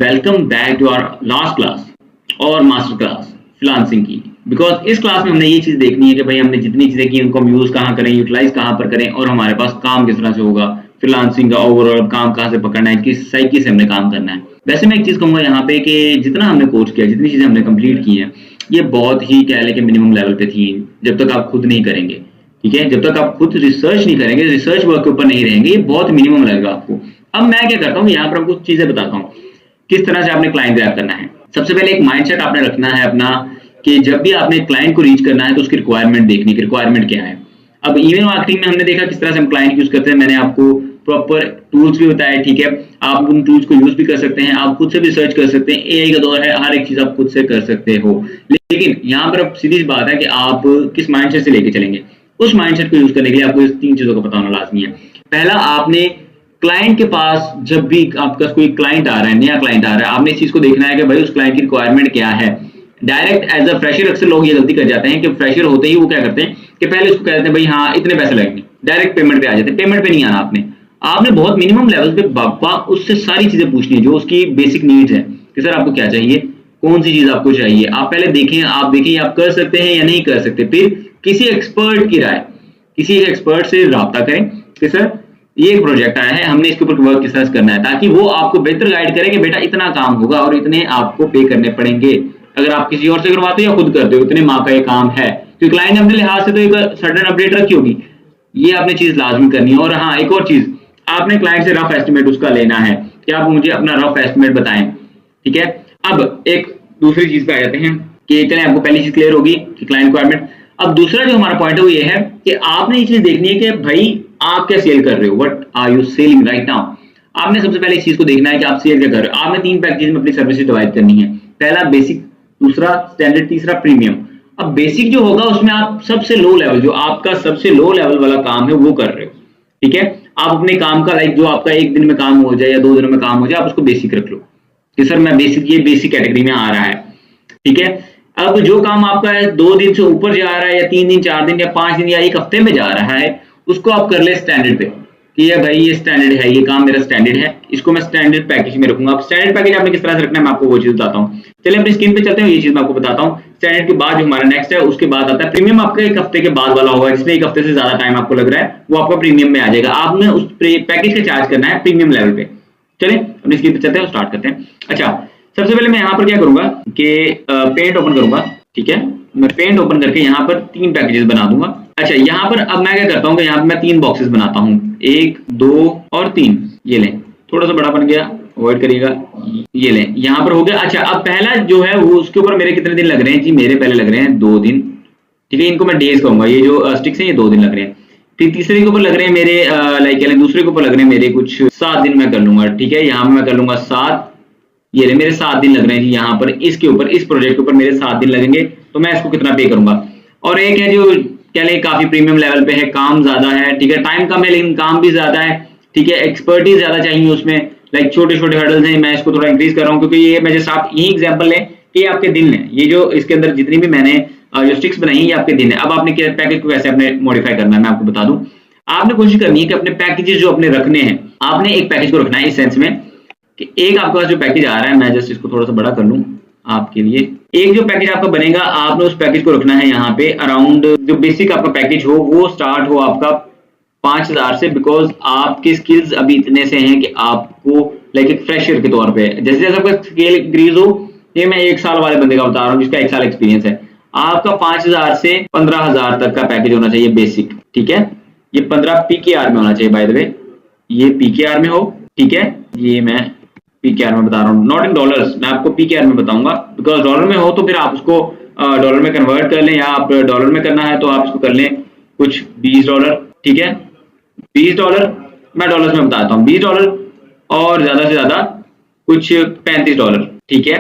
Welcome back to our last class और master class freelancing की। Because इस class में हमने ये चीज देखनी है कि भाई हमने जितनी चीजें की उनको हम यूज कहाँ करें, यूटिलाइज कहाँ पर करें और हमारे पास काम किस तरह से होगा, फ्रीलांसिंग का ओवरऑल काम कहाँ से पकड़ना है, किस साइकिल से हमने काम करना है। वैसे मैं एक चीज कहूंगा यहाँ पे कि जितना हमने कोर्स किया, जितनी चीजें हमने कंप्लीट की हैं, ये बहुत ही कह लें कि मिनिमम लेवल पे थी। जब तक आप खुद नहीं करेंगे, ठीक है, जब तक आप खुद रिसर्च नहीं करेंगे, रिसर्च वर्क के ऊपर नहीं रहेंगे, ये बहुत मिनिमम लगेगा आपको। अब मैं क्या करता हूँ, यहाँ पर आपको चीजें बताता हूँ किस तरह से आपने क्लाइंट ग्रैब करना है। सबसे पहले एक माइंडसेट आपने रखना है अपना कि जब भी आपने क्लाइंट को रीच करना है तो उसकी रिक्वायरमेंट देखनी, रिक्वायरमेंट क्या है। अब ईमेल मार्केटिंग में हमने देखा किस तरह से हम क्लाइंट यूज करते हैं, मैंने आपको प्रॉपर टूल्स भी बताया, ठीक है। आप उन टूल्स को यूज भी कर सकते हैं, आप खुद से भी सर्च कर सकते हैं, एआई का दौर है, हर एक चीज आप खुद से कर सकते हो। लेकिन यहाँ पर अब सीधी बात है कि आप किस माइंडसेट से लेके चलेंगे। उस माइंडसेट को यूज करने के लिए आपको इस 3 चीजों का पता होना लाजमी है। पहला, आपने क्लाइंट के पास जब भी आपका कोई क्लाइंट आ रहा है, नया क्लाइंट आ रहा है, आपने इस चीज को देखना है कि भाई उस क्लाइंट की रिक्वायरमेंट क्या है। डायरेक्ट एज अ फ्रेशर अक्सर लोग ये गलती कर जाते हैं कि फ्रेशर होते ही वो क्या करते हैं कि पहले उसको कहते हैं भाई हाँ इतने पैसे लगेंगे, डायरेक्ट पेमेंट पे आ जाते हैं। पेमेंट पे नहीं आना आपने बहुत मिनिमम लेवल पे बापा उससे सारी चीजें पूछनी है जो उसकी बेसिक नीड्स है कि सर आपको क्या चाहिए, कौन सी चीज आपको चाहिए। आप पहले देखें, आप कर सकते हैं या नहीं कर सकते। फिर किसी एक्सपर्ट की राय, किसी एक्सपर्ट से राब्ता करें कि सर ये एक प्रोजेक्ट आया है, हमने इसके ऊपर वर्क किस तरह से करना है, ताकि वो आपको बेहतर गाइड करे कि बेटा इतना काम होगा और इतने आपको पे करने पड़ेंगे। अगर आप किसी और से करवाते हो या खुद करते हो, इतने माह का ये काम है, क्योंकि क्लाइंट ने अपने लिहाज से तो एक सर्टेन अपडेट रखी होगी, ये आपने चीज लाजमी करनी है। और हाँ, एक और चीज, आपने क्लाइंट से रफ एस्टिमेट उसका लेना है कि आप मुझे अपना रफ एस्टिमेट बताएं, ठीक है। अब एक दूसरी चीज पे आ जाते हैं कि चलें, आपको पहली चीज क्लियर होगी कि क्लाइंट रिक्वायरमेंट। अब दूसरा जो हमारा पॉइंट है वो ये है कि आपने ये चीज देखनी है कि भाई आप क्या सेल कर रहे हो, what are you selling right now. आपने सबसे पहले इस चीज को देखना है कि आप सेल क्या कर रहे हो। आपने 3 पैकेज में अपनी सर्विसेज डिवाइड करनी है। पहला बेसिक, दूसरा स्टैंडर्ड, तीसरा प्रीमियम। अब बेसिक जो होगा उसमें आप सबसे लो लेवल, जो आपका सबसे लो लेवल वाला काम है वो कर रहे हो, ठीक है। आप अपने काम का जो आपका 1 दिन में काम हो जाए या 2 दिनों में काम हो जाए, आप उसको बेसिक रख लो कि सर मैं बेसिक, ये बेसिक कैटेगरी में आ रहा है, ठीक है। अब जो काम आपका 2 दिन से ऊपर जा रहा है या 3 दिन, 4 दिन या 5 दिन या 1 हफ्ते में जा रहा है, उसको आप कर ले स्टैंडर्ड पे कि ये भाई ये स्टैंडर्ड है, ये काम मेरा स्टैंडर्ड है, इसको मैं स्टैंडर्ड पैकेज में रखूंगा। अब स्टैंडर्ड पैकेज आपने किस तरह से रखना है मैं आपको वो चीज बताता हूँ। चलिए अपनी स्क्रीन पे चलते हैं, ये चीज मैं आपको बताता हूँ। स्टैंडर्ड के बाद जो हमारा नेक्स्ट है उसके बाद आता है प्रीमियम। आपका 1 हफ्ते के बाद वाला होगा, जिसमें 1 हफ्ते से ज्यादा टाइम आपको लग रहा है, वो आपका प्रीमियम में आ जाएगा। आपने उस पैकेज का चार्ज करना है प्रीमियम लेवल पे। चलिए अपनी स्क्रीन पे चलते हैं, स्टार्ट करते हैं। अच्छा, सबसे पहले मैं यहाँ पर क्या करूंगा कि पेंट ओपन करूंगा, ठीक है। मैं पेंट ओपन करके यहाँ पर 3 पैकेजेस बना दूंगा। अच्छा, यहाँ पर अब मैं क्या करता हूँ कि यहाँ पर मैं 3 बॉक्सेस बनाता हूँ, 1, 2 और 3। ये लें, थोड़ा सा बड़ा बन गया, अवॉइड करिएगा। ये लें, यहाँ पर हो गया। अच्छा, अब पहला जो है वो उसके ऊपर मेरे कितने दिन लग रहे हैं जी, मेरे पहले लग रहे हैं 2 दिन, ठीक है। इनको मैं डेज कहूंगा, ये जो स्टिक्स हैं ये 2 दिन लग रहे हैं। फिर तीसरे के ऊपर लग रहे हैं मेरे लाइक दूसरे के ऊपर लग रहे हैं मेरे कुछ 7 दिन मैं कर लूंगा, ठीक है। यहाँ पर मैं कर लूंगा 7, ये ले मेरे 7 दिन लग रहे हैं जी। यहाँ पर इसके ऊपर, इस प्रोजेक्ट के ऊपर मेरे 7 दिन लगेंगे, तो मैं इसको कितना पे करूंगा। और एक है जो कह लें काफी प्रीमियम लेवल पे है, काम ज्यादा है, ठीक है, टाइम कम है लेकिन काम भी ज्यादा है, ठीक है, एक्सपर्टीज ज्यादा चाहिए उसमें, लाइक छोटे छोटे हर्डल्स हैं, मैं इसको थोड़ा इंक्रीज कर रहा हूँ क्योंकि ये मैं जैसे आप यही एग्जांपल लें कि ये आपके दिन है, ये जो इसके अंदर जितनी भी मैंने जो स्टिक्स बनाई है ये आपके दिन है। अब आपने पैकेज को कैसे अपने मॉडिफाई करना है मैं आपको बता दूं। आपने कोशिश करनी है कि अपने पैकेजेस जो अपने रखने हैं, आपने एक पैकेज को रखना है इस सेंस में कि एक आपके पास जो पैकेज आ रहा है, मैं जस्ट इसको थोड़ा सा बड़ा कर लूं आपके लिए। एक जो पैकेज आपका बनेगा, आपने उस पैकेज को रखना है यहाँ पे अराउंड, जो बेसिक आपका पैकेज हो वो स्टार्ट हो आपका 5000 से, बिकॉज आपके स्किल्स अभी इतने से हैं कि आपको लाइक एक फ्रेशर के तौर पे, जैसे जैसे आपका स्केल इंक्रीज हो, ये मैं 1 साल वाले बंदे का बता रहा हूँ जिसका 1 साल एक्सपीरियंस है, आपका 5000 से 15000 तक का पैकेज होना चाहिए बेसिक, ठीक है। ये 15 PKR में होना चाहिए, बाय द वे ये PKR में हो, ठीक है। ये मैं PKR में बता रहा हूँ, नॉट इन डॉलर्स, मैं आपको PKR में बताऊंगा, बिकॉज डॉलर में हो तो फिर आप उसको डॉलर में कन्वर्ट कर लें, या आप डॉलर में करना है तो आप इसको कर लें कुछ $20, ठीक है। $20 मैं डॉलर्स में बताता हूँ, $20 और ज्यादा से ज्यादा कुछ $35, ठीक है।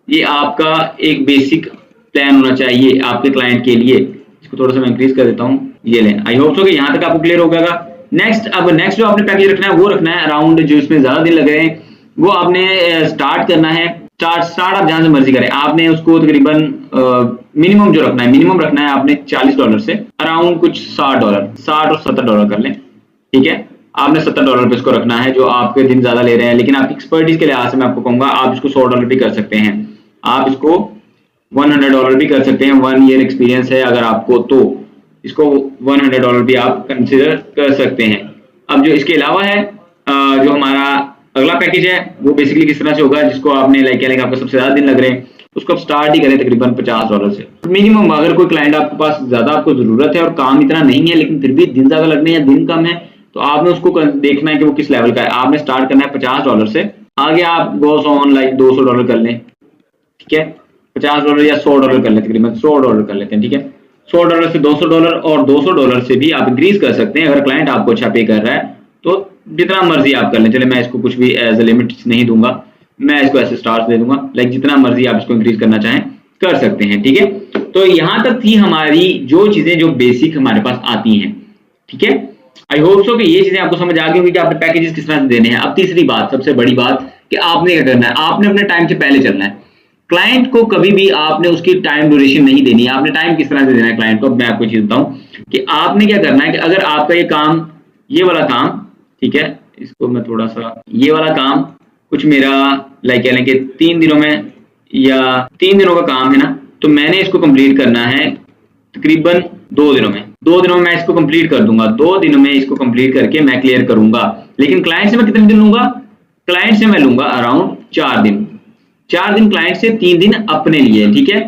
ये आपका एक बेसिक प्लान होना चाहिए आपके क्लाइंट के लिए। इसको थोड़ा सा मैं इंक्रीज कर देता हूँ, ये लें। आई होप सो कि यहाँ तक आपको क्लियर हो गया। नेक्स्ट, अब नेक्स्ट जो आपने पैकेज रखना है वो रखना है अराउंड, जो इसमें ज्यादा दिन लग रहे हैं वो आपने स्टार्ट करना है। स्टार्ट आप जहां से मर्जी करें, आपने उसको तकरीबन मिनिमम जो रखना है, मिनिमम रखना है आपने $40 से अराउंड कुछ $60 और $70 कर लें, ठीक है। आपने $70 पे इसको रखना है, जो आपके दिन ज्यादा ले रहे हैं। लेकिन आपकी एक्सपर्टीज के लिहाज से मैं आपको कहूंगा आप इसको $100 भी कर सकते हैं, आप इसको $100 भी कर सकते हैं। 1 ईयर एक्सपीरियंस है अगर आपको, तो इसको $100 भी आप कंसिडर कर सकते हैं। अब जो इसके अलावा है जो हमारा अगला पैकेज है वो बेसिकली किस तरह से होगा, जिसको आपने लाइक कह आपको सबसे ज्यादा दिन लग रहे हैं, उसको आप स्टार्ट ही करें तकरीबन $50 से मिनिमम। अगर कोई क्लाइंट आपके पास ज्यादा आपको जरूरत है और काम इतना नहीं है लेकिन फिर भी दिन ज्यादा लगने या दिन कम है, तो आपने उसको देखना है कि वो किस लेवल का है। आपने स्टार्ट करना है $50 से, आगे आप गोस ऑन लाइक $200 कर लें, ठीक है। $50 या $100 कर लेते, तकरीबन $100 कर लेते हैं, ठीक है। $100 से $200 और $200 से भी आप इंक्रीज कर सकते हैं अगर क्लाइंट आपको अच्छा पे कर रहा है, तो जितना मर्जी आप कर लें। चले मैं इसको कुछ भी एज ए लिमिट नहीं दूंगा, मैं इसको ऐसे स्टार्स दे दूंगा, लाइक जितना मर्जी आप इसको इंक्रीज करना चाहें कर सकते हैं, ठीक है। तो यहां तक थी हमारी जो चीजें जो बेसिक हमारे पास आती हैं, ठीक है। आई होप सो कि ये चीजें आपको समझ आ गई होंगी कि आपने पैकेजेस किस तरह से देने हैं। अब तीसरी बात, सबसे बड़ी बात, कि आपने क्या करना है, आपने अपने टाइम से पहले चलना है। क्लाइंट को कभी भी आपने उसकी टाइम ड्यूरेशन नहीं देनी है। आपने टाइम किस तरह से देना है क्लाइंट को, मैं आपको चीज बताऊं कि आपने क्या करना है कि अगर आपका ये काम, ये वाला काम, ठीक है, इसको मैं थोड़ा सा, ये वाला काम कुछ मेरा लाइक कह लें कि 3 दिनों में या 3 दिनों का काम है ना, तो मैंने इसको कंप्लीट करना है तकरीबन 2 दिनों में। 2 दिनों में मैं इसको कंप्लीट कर दूंगा, 2 दिनों में इसको कंप्लीट करके मैं क्लियर करूंगा। लेकिन क्लाइंट से मैं कितने दिन लूंगा, क्लाइंट से मैं लूंगा अराउंड 4 दिन। 4 दिन क्लाइंट से, 3 दिन अपने लिए, ठीक है।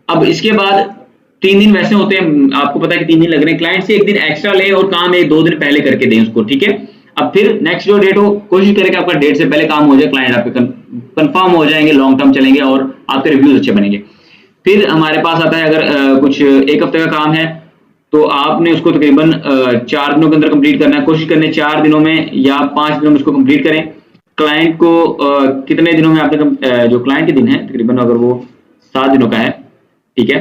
अब इसके बाद 3 दिन वैसे होते हैं, आपको पता है कि 3 दिन लग रहे हैं, क्लाइंट से 1 दिन एक्स्ट्रा ले और काम 1-2 दिन पहले करके दें उसको, ठीक है। अब फिर नेक्स्ट जो डेट हो, कोशिश करें कि आपका डेट से पहले काम हो जाए, क्लाइंट आपके कंफर्म हो जाएंगे, लॉन्ग टर्म चलेंगे और आपके रिव्यूज अच्छे बनेंगे। फिर हमारे पास आता है अगर कुछ 1 हफ्ते का काम है, तो आपने उसको तकरीबन 4 दिनों के अंदर कंप्लीट करना है। कोशिश करने 4 दिनों में या 5 दिनों में उसको कंप्लीट करें। क्लाइंट को कितने दिनों में आपने जो क्लाइंट के दिन है तकरीबन अगर वो 7 दिनों का है, ठीक है,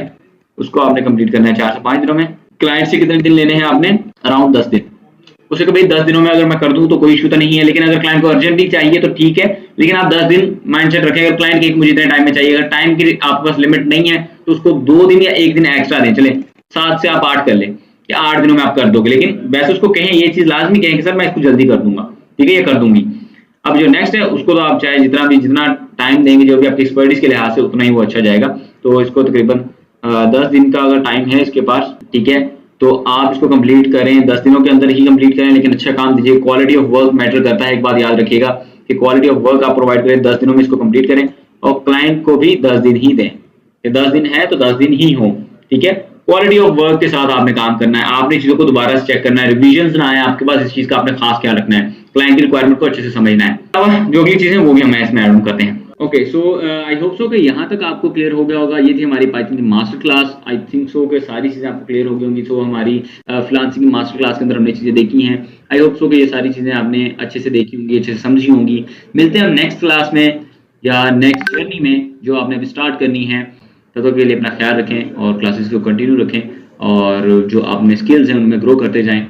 उसको आपने कंप्लीट करना है 4 से 5 दिनों में। क्लाइंट से कितने दिन लेने हैं आपने, अराउंड 10 दिन। उसे कभी 10 दिनों में अगर मैं कर दूं तो कोई इशू तो नहीं है, लेकिन अगर क्लाइंट को अर्जेंटली चाहिए तो ठीक है, लेकिन आप 10 दिन माइंडसेट रखें। अगर क्लाइंट के मुझे इतने टाइम में चाहिए, अगर टाइम की आपके पास लिमिट नहीं है तो उसको 2 दिन या 1 दिन एक्स्ट्रा दें। चले 7 से आप 8 कर लें कि 8 दिनों में आप कर दोगे, लेकिन वैसे उसको कहें, ये चीज लाजमी कहें कि सर मैं इसको जल्दी कर दूंगा, ठीक है, ये कर दूंगी। अब जो नेक्स्ट है उसको तो आप चाहे जितना टाइम देंगे, जो भी आपकी एक्सपर्टीज के लिहाज से, उतना ही वो अच्छा जाएगा। तो इसको तकरीबन 10 दिन का अगर टाइम है इसके पास, ठीक है, तो आप इसको कंप्लीट करें, 10 दिनों के अंदर ही कंप्लीट करें, लेकिन अच्छा काम दीजिए। क्वालिटी ऑफ वर्क मैटर करता है, एक बात याद रखिएगा कि क्वालिटी ऑफ वर्क आप प्रोवाइड करें, 10 दिनों में इसको कंप्लीट करें और क्लाइंट को भी 10 दिन ही दें कि 10 दिन है तो 10 दिन ही हो, ठीक है। क्वालिटी ऑफ वर्क के साथ आपने काम करना है, आपने चीजों को दोबारा से चेक करना है, रिविजन ना आए आपके पास, इस चीज का आपने खास ख्याल रखना है, क्लाइंट की रिक्वायरमेंट को अच्छे से समझना है। अब जो भी चीजें वो भी हम इसमें ऐड ऑन करते हैं। Okay, so I hope so कि यहाँ तक आपको क्लियर हो गया होगा। ये थी हमारी पाइथन की master class. I think so कि सारी चीज़ें आपको क्लियर हो गई होंगी। सो हमारी फ्रीलांसिंग की मास्टर क्लास के अंदर हमने चीज़ें देखी हैं। आई होप सो कि ये सारी चीज़ें आपने अच्छे से देखी होंगी, अच्छे से समझी होंगी। मिलते हैं हम नेक्स्ट क्लास में या नेक्स्ट जर्नी में जो आपने अभी स्टार्ट करनी है। तब तक के लिए अपना ख्याल रखें और क्लासेस को कंटिन्यू रखें और जो आपने स्किल्स हैं उनमें ग्रो करते जाएं।